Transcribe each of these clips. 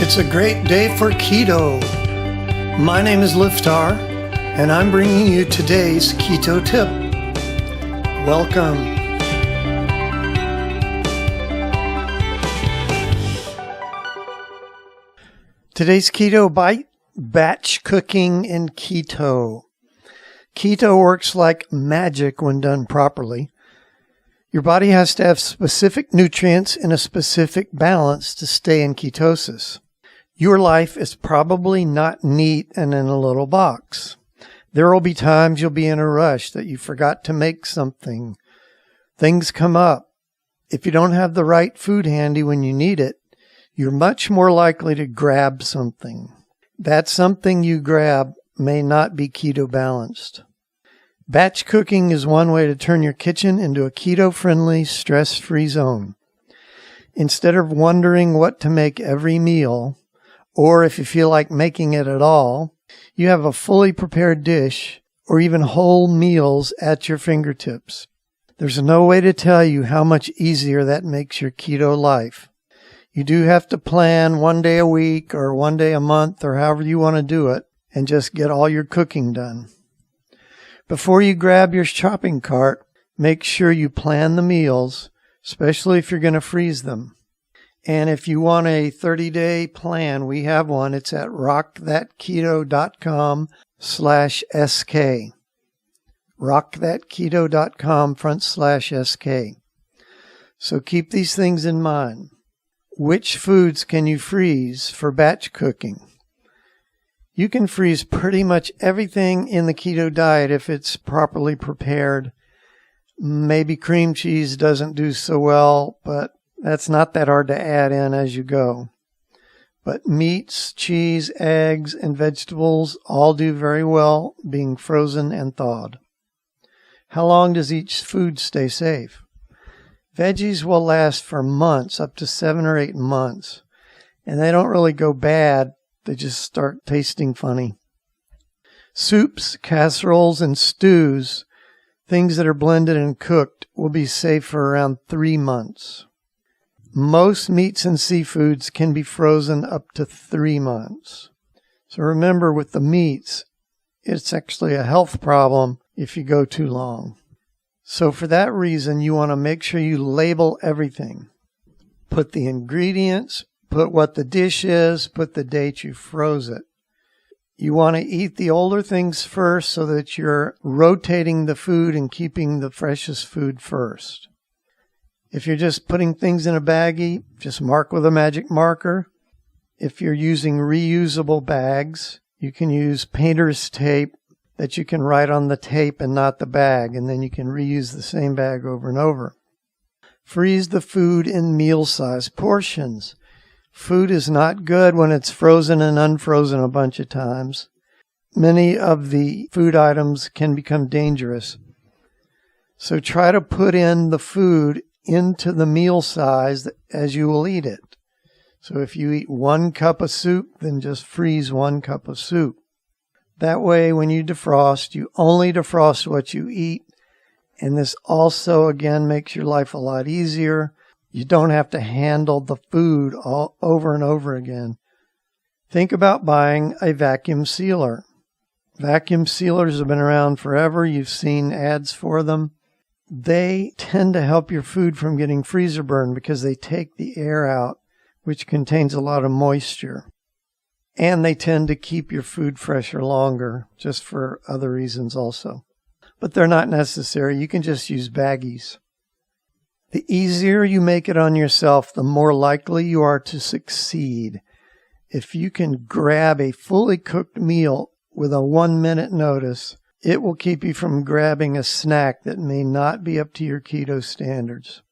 It's a great day for keto. My name is Liftar, and I'm bringing you today's keto tip. Welcome. Today's keto bite, batch cooking in keto. Keto works like magic when done properly. Your body has to have specific nutrients in a specific balance to stay in ketosis. Your life is probably not neat and in a little box. There will be times you'll be in a rush that you forgot to make something. Things come up. If you don't have the right food handy when you need it, you're much more likely to grab something. That something you grab may not be keto balanced. Batch cooking is one way to turn your kitchen into a keto-friendly, stress-free zone. Instead of wondering what to make every meal, or if you feel like making it at all, you have a fully prepared dish or even whole meals at your fingertips. There's no way to tell you how much easier that makes your keto life. You do have to plan one day a week or one day a month or however you want to do it and just get all your cooking done. Before you grab your shopping cart, make sure you plan the meals, especially if you're going to freeze them. And if you want a 30-day plan, we have one. It's at rockthatketo.com/SK. rockthatketo.com/SK. So keep these things in mind. Which foods can you freeze for batch cooking? You can freeze pretty much everything in the keto diet if it's properly prepared. Maybe cream cheese doesn't do so well, but that's not that hard to add in as you go. But meats, cheese, eggs, and vegetables all do very well being frozen and thawed. How long does each food stay safe? Veggies will last for months, up to 7 or 8 months. And they don't really go bad. They just start tasting funny. Soups, casseroles, and stews, things that are blended and cooked, will be safe for around 3 months. Most meats and seafoods can be frozen up to 3 months. So remember, with the meats, it's actually a health problem if you go too long. So for that reason, you want to make sure you label everything. Put the ingredients, put what the dish is, put the date you froze it. You want to eat the older things first so that you're rotating the food and keeping the freshest food first. If you're just putting things in a baggie, just mark with a magic marker. If you're using reusable bags, you can use painter's tape that you can write on the tape and not the bag, and then you can reuse the same bag over and over. Freeze the food in meal-size portions. Food is not good when it's frozen and unfrozen a bunch of times. Many of the food items can become dangerous. So try to put in the food into the meal size as you will eat it. So if you eat 1 cup of soup, then just freeze 1 cup of soup. That way, when you defrost, you only defrost what you eat. And this also, again, makes your life a lot easier. You don't have to handle the food all over and over again. Think about buying a vacuum sealer. Vacuum sealers have been around forever. You've seen ads for them. They tend to help your food from getting freezer burn because they take the air out, which contains a lot of moisture. And they tend to keep your food fresher longer, just for other reasons also. But they're not necessary. You can just use baggies. The easier you make it on yourself, the more likely you are to succeed. If you can grab a fully cooked meal with a 1-minute notice, it will keep you from grabbing a snack that may not be up to your keto standards.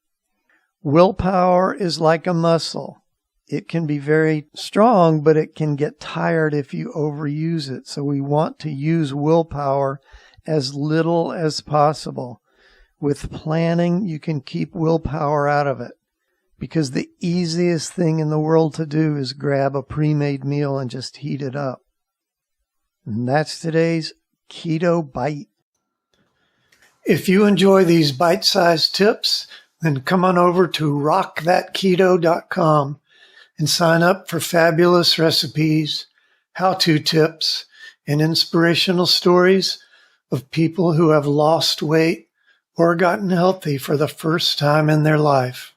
Willpower is like a muscle. It can be very strong, but it can get tired if you overuse it. So we want to use willpower as little as possible. With planning, you can keep willpower out of it, because the easiest thing in the world to do is grab a pre-made meal and just heat it up. And that's today's Keto Bite. If you enjoy these bite-sized tips, then come on over to rockthatketo.com and sign up for fabulous recipes, how-to tips, and inspirational stories of people who have lost weight or gotten healthy for the first time in their life.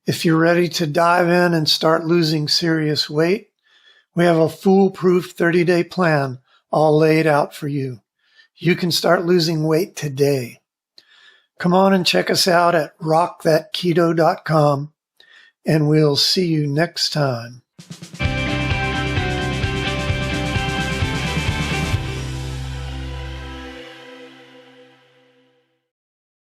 If you're ready to dive in and start losing serious weight, we have a foolproof 30-day plan all laid out for you. You can start losing weight today. Come on and check us out at rockthatketo.com, and we'll see you next time.